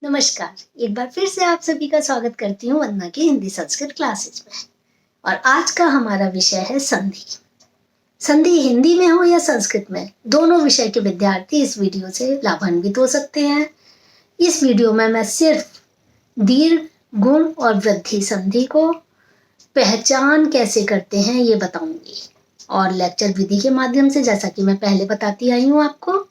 नमस्कार। एक बार फिर से आप सभी का स्वागत करती हूँ वंदना की हिंदी संस्कृत क्लासेज में। और आज का हमारा विषय है संधि। संधि हिंदी में हो या संस्कृत में, दोनों विषय के विद्यार्थी इस वीडियो से लाभान्वित हो सकते हैं। इस वीडियो में मैं सिर्फ दीर्घ, गुण और वृद्धि संधि को पहचान कैसे करते हैं ये बताऊंगी, और लेक्चर विधि के माध्यम से, जैसा कि मैं पहले बताती आई हूँ आपको।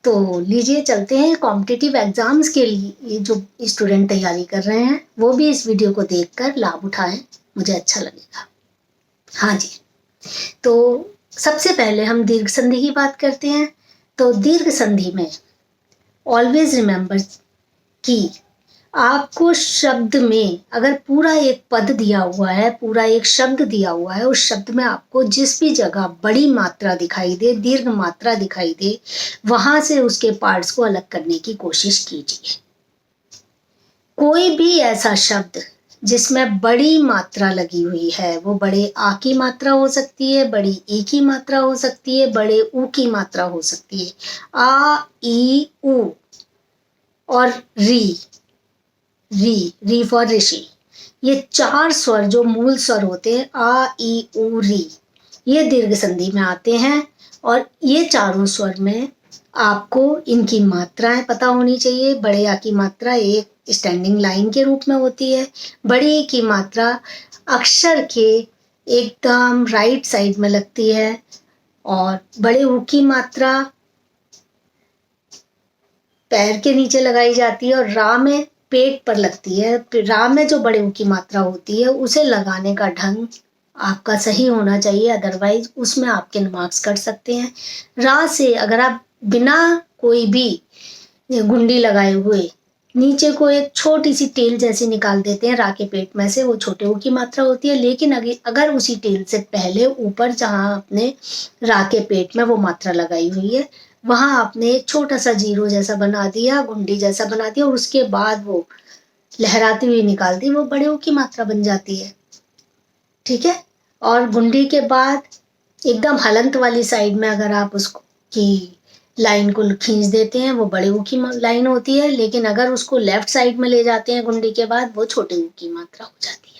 तो लीजिए चलते हैं कॉम्पिटिटिव एग्जाम्स के लिए जो स्टूडेंट तैयारी कर रहे हैं वो भी इस वीडियो को देखकर लाभ उठाएं, मुझे अच्छा लगेगा। हाँ जी, तो सबसे पहले हम दीर्घ संधि की बात करते हैं। तो दीर्घ संधि में ऑलवेज रिमेंबर कि आपको शब्द में अगर पूरा एक पद दिया हुआ है, पूरा एक शब्द दिया हुआ है, उस शब्द में आपको जिस भी जगह बड़ी मात्रा दिखाई दे, दीर्घ मात्रा दिखाई दे, वहां से उसके पार्ट्स को अलग करने की कोशिश कीजिए। कोई भी ऐसा शब्द जिसमें बड़ी मात्रा लगी हुई है, वो बड़े आ की मात्रा हो सकती है, बड़ी ई की मात्रा हो सकती है, बड़े ऊ की मात्रा हो सकती है। आ, ई, ऊ और री फॉर ऋषि, ये चार स्वर जो मूल स्वर होते हैं, आ, ई, ऊ, री, ये दीर्घ संधि में आते हैं। और ये चारों स्वर में आपको इनकी मात्राएं पता होनी चाहिए। बड़े आ की मात्रा एक स्टैंडिंग लाइन के रूप में होती है। बड़ी की मात्रा अक्षर के एकदम राइट साइड में लगती है, और बड़े ऊ की मात्रा पैर के नीचे लगाई जाती है, और रा में पेट पर लगती है। रा में जो बड़े ऊ की मात्रा होती है उसे लगाने का ढंग आपका सही होना चाहिए, अदरवाइज उसमें आपके मार्क्स कट सकते हैं। रा से अगर आप बिना कोई भी गुंडी लगाए हुए नीचे को एक छोटी सी टेल जैसी निकाल देते हैं रा के पेट में से, वो छोटे ऊ की मात्रा होती है। लेकिन अगर उसी टेल से पहले ऊपर जहां आपने रा के पेट में वो मात्रा लगाई हुई है, वहां आपने एक छोटा सा जीरो जैसा बना दिया, गुंडी जैसा बना दिया, और उसके बाद वो लहराती हुई निकाल दी, वो बड़े ऊ की मात्रा बन जाती है। ठीक है। और गुंडी के बाद एकदम हलंत वाली साइड में अगर आप उसको की लाइन को खींच देते हैं, वो बड़े ऊ की लाइन होती है। लेकिन अगर उसको लेफ्ट साइड में ले जाते हैं गुंडी के बाद, वो छोटे ऊ की मात्रा हो जाती है।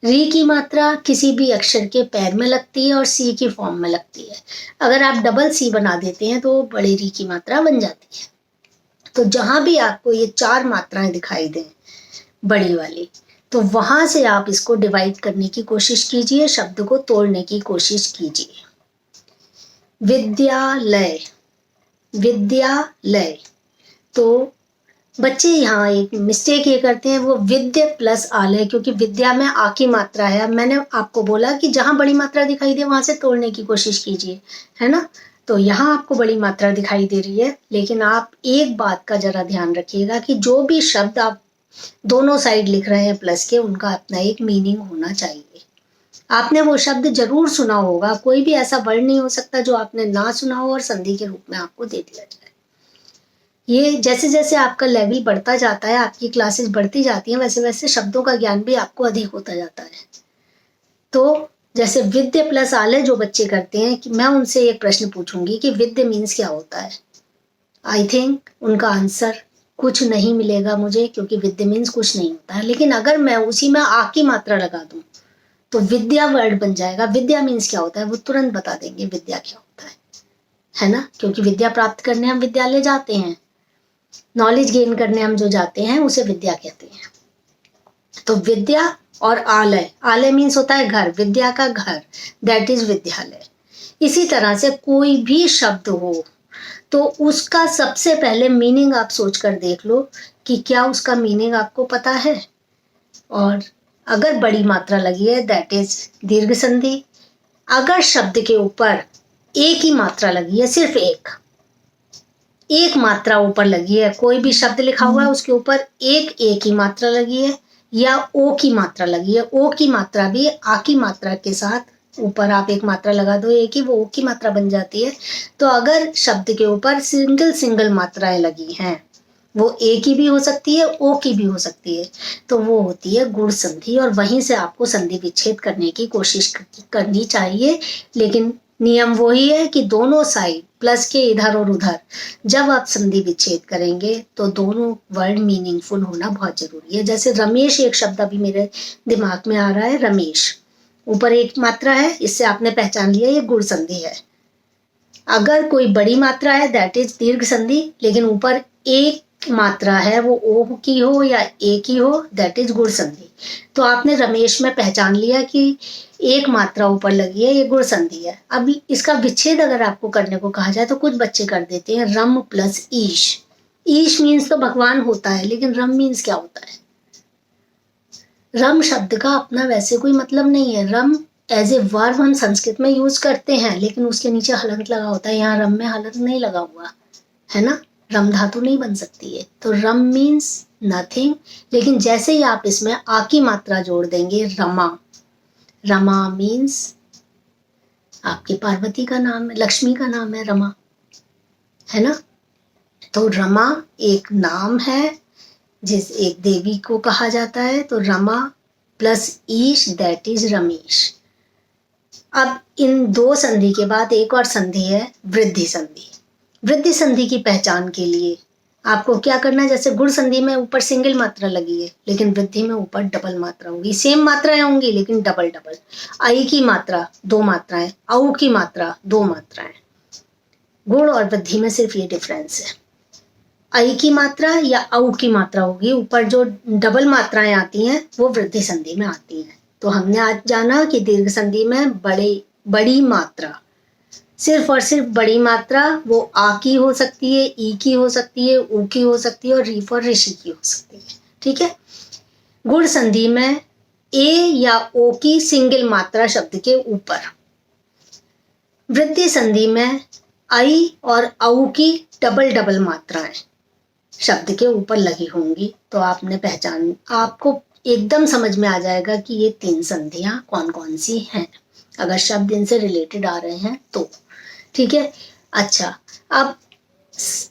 री की मात्रा किसी भी अक्षर के पैर में लगती है और सी की फॉर्म में लगती है। अगर आप डबल सी बना देते हैं तो बड़े री की मात्रा बन जाती है। तो जहां भी आपको ये चार मात्राएं दिखाई दें बड़ी वाली, तो वहां से आप इसको डिवाइड करने की कोशिश कीजिए, शब्द को तोड़ने की कोशिश कीजिए। विद्यालय, विद्यालय। तो बच्चे यहाँ एक मिस्टेक ये करते हैं, वो विद्य प्लस आलय, क्योंकि विद्या में आ की मात्रा है। अब मैंने आपको बोला कि जहां बड़ी मात्रा दिखाई दे वहां से तोड़ने की कोशिश कीजिए, है ना। तो यहाँ आपको बड़ी मात्रा दिखाई दे रही है, लेकिन आप एक बात का जरा ध्यान रखिएगा कि जो भी शब्द आप दोनों साइड लिख रहे हैं प्लस के, उनका अपना एक मीनिंग होना चाहिए। आपने वो शब्द जरूर सुना होगा, कोई भी ऐसा वर्ड नहीं हो सकता जो आपने ना सुना हो और संधि के रूप में आपको दे दिया जाए। ये जैसे जैसे आपका लेवल बढ़ता जाता है, आपकी क्लासेस बढ़ती जाती हैं, वैसे वैसे शब्दों का ज्ञान भी आपको अधिक होता जाता है। तो जैसे विद्य प्लस आलय जो बच्चे करते हैं, कि मैं उनसे एक प्रश्न पूछूंगी कि विद्य मीन्स क्या होता है। आई थिंक उनका आंसर कुछ नहीं मिलेगा मुझे, क्योंकि विद्य मीन्स कुछ नहीं होता है। लेकिन अगर मैं उसी में आ की मात्रा लगा दूं तो विद्या वर्ड बन जाएगा। विद्या मीन्स क्या होता है वो तुरंत बता देंगे विद्या क्या होता है ना। क्योंकि विद्या प्राप्त करने हम विद्यालय जाते हैं, नॉलेज गेन करने हम जो जाते हैं उसे विद्या कहते हैं। तो विद्या और आलय, आलय मीन्स होता है घर, विद्या का घर, दैट इज विद्यालय। इसी तरह से कोई भी शब्द हो तो उसका सबसे पहले मीनिंग आप सोच कर देख लो कि क्या उसका मीनिंग आपको पता है। और अगर बड़ी मात्रा लगी है दैट इज दीर्घ संधि। अगर शब्द के ऊपर एक ही मात्रा लगी है, सिर्फ एक मात्रा ऊपर लगी है, कोई भी शब्द लिखा हुआ है उसके ऊपर एक ही मात्रा लगी है, या ओ की मात्रा लगी है, ओ की मात्रा भी आ की मात्रा के साथ ऊपर आप एक मात्रा लगा दो एक ही, वो ओ की मात्रा बन जाती है। तो अगर शब्द के ऊपर सिंगल मात्राएं लगी हैं, वो ए की भी हो सकती है, ओ की भी हो सकती है, तो वो होती है गुण संधि। और वहीं से आपको संधि विच्छेद करने की कोशिश करनी चाहिए। लेकिन नियम वही है कि दोनों साइड प्लस के इधर और उधर जब आप संधि विच्छेद करेंगे तो दोनों वर्ड मीनिंगफुल होना बहुत जरूरी है। जैसे रमेश एक शब्द अभी मेरे दिमाग में आ रहा है, रमेश, ऊपर एक मात्रा है, इससे आपने पहचान लिया ये गुण संधि है। अगर कोई बड़ी मात्रा है दैट इज दीर्घ संधि, लेकिन ऊपर एक मात्रा है वो ओ की हो या ए की हो दैट इज गुण संधि। तो आपने रमेश में पहचान लिया कि एक मात्रा ऊपर लगी है, ये गुण संधि है। अब इसका विच्छेद अगर आपको करने को कहा जाए तो कुछ बच्चे कर देते हैं रम प्लस ईश। ईश मीन्स तो भगवान होता है, लेकिन रम मीन्स क्या होता है? रम शब्द का अपना वैसे कोई मतलब नहीं है। रम एज ए वर्ब हम संस्कृत में यूज करते हैं, लेकिन उसके नीचे हलंत लगा होता है। यहाँ रम में हलंत नहीं लगा हुआ है ना, रम धातु नहीं बन सकती है। तो रम मीन्स नथिंग, लेकिन जैसे ही आप इसमें आ की मात्रा जोड़ देंगे रमा, रमा मीन्स आपकी पार्वती का नाम है, लक्ष्मी का नाम है रमा, है ना। तो रमा एक नाम है जिस एक देवी को कहा जाता है। तो Rama plus Ish that is Ramesh. अब इन दो संधि के बाद एक और संधि है वृद्धि संधि। वृद्धि संधि की पहचान के लिए आपको क्या करना है, जैसे गुण संधि में ऊपर सिंगल मात्रा लगी है, लेकिन वृद्धि में ऊपर डबल मात्रा होगी। सेम मात्राएं होंगी लेकिन डबल डबल। आई की मात्रा दो मात्राएं, औ की मात्रा दो मात्राएं। गुण और वृद्धि में सिर्फ ये डिफरेंस है। आई की मात्रा या औ की मात्रा होगी, ऊपर जो डबल मात्राएं आती हैं वो वृद्धि संधि में आती हैं। तो हमने आज जाना कि दीर्घ संधि में बड़ी मात्रा, सिर्फ और सिर्फ बड़ी मात्रा वो आ की हो सकती है, ई की हो सकती है, ऊ की हो सकती है और रीफ और ऋषि की हो सकती है। ठीक है। गुण संधि में ए या ओ की सिंगल मात्रा शब्द के ऊपर, वृद्धि संधि में आई और औ की डबल डबल मात्राएं शब्द के ऊपर लगी होंगी। तो आपने पहचान, आपको एकदम समझ में आ जाएगा कि ये तीन संधियां कौन कौन सी हैं, अगर शब्द इनसे रिलेटेड आ रहे हैं तो। ठीक है। अच्छा, अब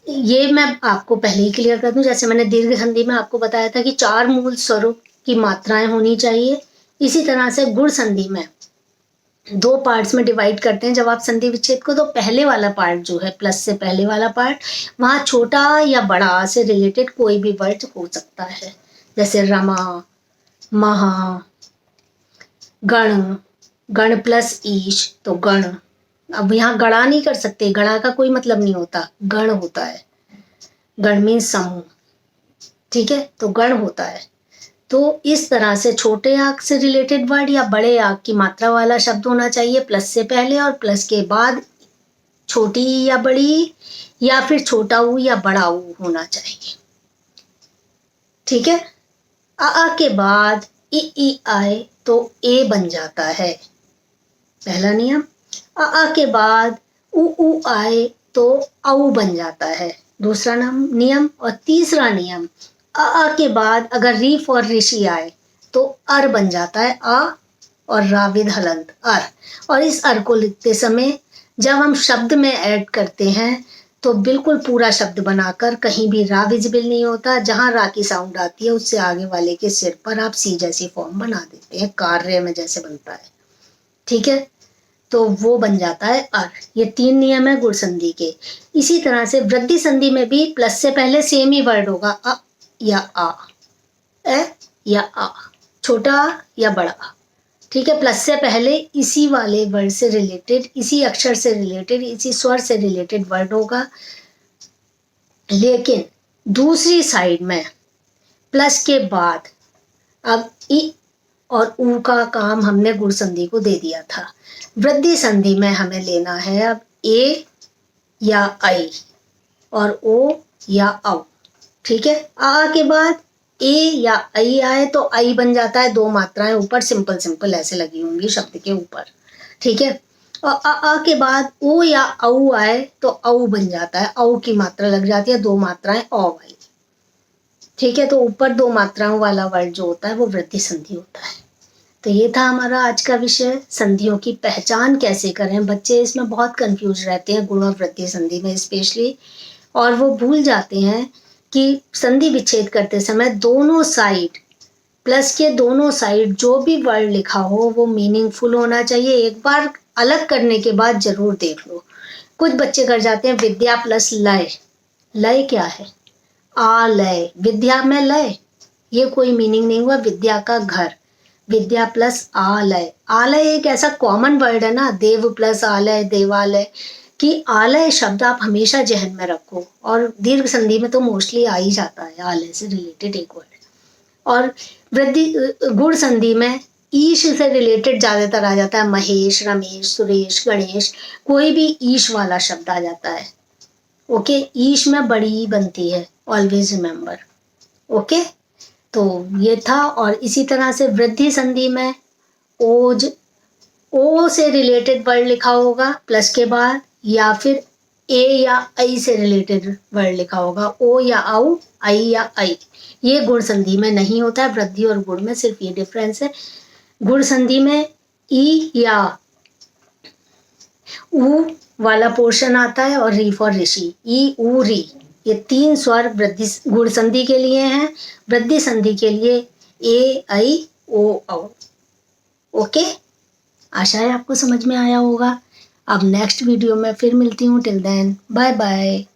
ये मैं आपको पहले ही क्लियर कर दूं, जैसे मैंने दीर्घ संधि में आपको बताया था कि 4 मूल स्वरों की मात्राएं होनी चाहिए। इसी तरह से गुण संधि में 2 पार्ट्स में डिवाइड करते हैं जब आप संधि विच्छेद को। तो पहले वाला पार्ट जो है, प्लस से पहले वाला पार्ट, वहां छोटा या बड़ा से रिलेटेड कोई भी वर्ड हो सकता है, जैसे रमा, महा, गण, गण प्लस ईश तो गण। अब यहाँ गणा नहीं कर सकते, गणा का कोई मतलब नहीं होता, गण होता है। गण मीन्स समूह। ठीक है, तो गण होता है। तो इस तरह से छोटे आग से रिलेटेड वर्ड या बड़े आग की मात्रा वाला शब्द होना चाहिए प्लस से पहले, और प्लस के बाद छोटी या बड़ी या फिर छोटा ऊ या बड़ा ऊ होना चाहिए। ठीक है। आ के बाद ई आए तो ए बन जाता है, पहला नियम। आ के बाद ऊ आए तो औ बन जाता है, दूसरा नियम। और तीसरा नियम, आ के बाद अगर रीफ और ऋषि आए तो अर बन जाता है, आ और राविद हलंत अर। और इस अर को लिखते समय जब हम शब्द में ऐड करते हैं तो बिल्कुल पूरा शब्द बनाकर, कहीं भी रा विजिबल नहीं होता। जहां रा की साउंड आती है उससे आगे वाले के सिर पर आप सी जैसी फॉर्म बना देते हैं, कार्य में जैसे बनता है। ठीक है, तो वो बन जाता है अर। ये 3 नियम है गुण संधि के। इसी तरह से वृद्धि संधि में भी प्लस से पहले सेम ही वर्ड होगा, अ या आ, ए या आ, छोटा या बड़ा। ठीक है, प्लस से पहले इसी वाले वर्ड से रिलेटेड, इसी अक्षर से रिलेटेड, इसी स्वर से रिलेटेड वर्ड होगा। लेकिन दूसरी साइड में प्लस के बाद अब ई और ऊ का काम हमने गुण संधि को दे दिया था। वृद्धि संधि में हमें लेना है अब ए या आई और ओ या औ। ठीक है, आ के बाद ए या आई आए तो आई बन जाता है, 2 मात्राएं ऊपर सिंपल सिंपल ऐसे लगी होंगी शब्द के ऊपर। ठीक है, और आ के बाद ओ या औ आए तो औ बन जाता है, औ की मात्रा लग जाती है, 2 मात्राएं औ वाली। ठीक है, तो ऊपर 2 मात्राओं वाला वर्ड जो होता है वो वृद्धि संधि होता है। तो ये था हमारा आज का विषय, संधियों की पहचान कैसे करें। बच्चे इसमें बहुत कंफ्यूज रहते हैं, गुण और वृद्धि संधि में स्पेशली, और वो भूल जाते हैं कि संधि विच्छेद करते समय दोनों साइड, प्लस के दोनों साइड जो भी वर्ड लिखा हो वो मीनिंगफुल होना चाहिए। एक बार अलग करने के बाद जरूर देख लो, कुछ बच्चे कर जाते हैं विद्या प्लस लय। लय क्या है? आलय। विद्या में लय, ये कोई मीनिंग नहीं हुआ। विद्या का घर, विद्या प्लस आलय। आलय एक ऐसा कॉमन वर्ड है ना, देव प्लस आलय, देवालय, कि आलय शब्द आप हमेशा जहन में रखो। और दीर्घ संधि में तो मोस्टली आ ही जाता है आलय से रिलेटेड एक वर्ड। और वृद्धि गुण संधि में ईश से रिलेटेड ज्यादातर आ जाता है। महेश, रमेश, सुरेश, गणेश, कोई भी ईश वाला शब्द आ जाता है। ओके, ईश में बड़ी बनती है, ऑलवेज रिमेम्बर। ओके, तो ये था। और इसी तरह से वृद्धि संधि में ओज, ओ से रिलेटेड वर्ड लिखा होगा प्लस के बाद, या फिर ए या आई से रिलेटेड वर्ड लिखा होगा, ओ या औ, आई या आई। ये गुण संधि में नहीं होता है। वृद्धि और गुण में सिर्फ ये डिफरेंस है। गुण संधि में ई या ऊ वाला पोर्शन आता है, और री फॉर ऋषि, ई ऊ री, ये 3 स्वर वृद्धि गुण संधि के लिए हैं। वृद्धि संधि के लिए ए आई ओ औ। ओके, आशा है आपको समझ में आया होगा। अब नेक्स्ट वीडियो में फिर मिलती हूँ। Till then bye bye.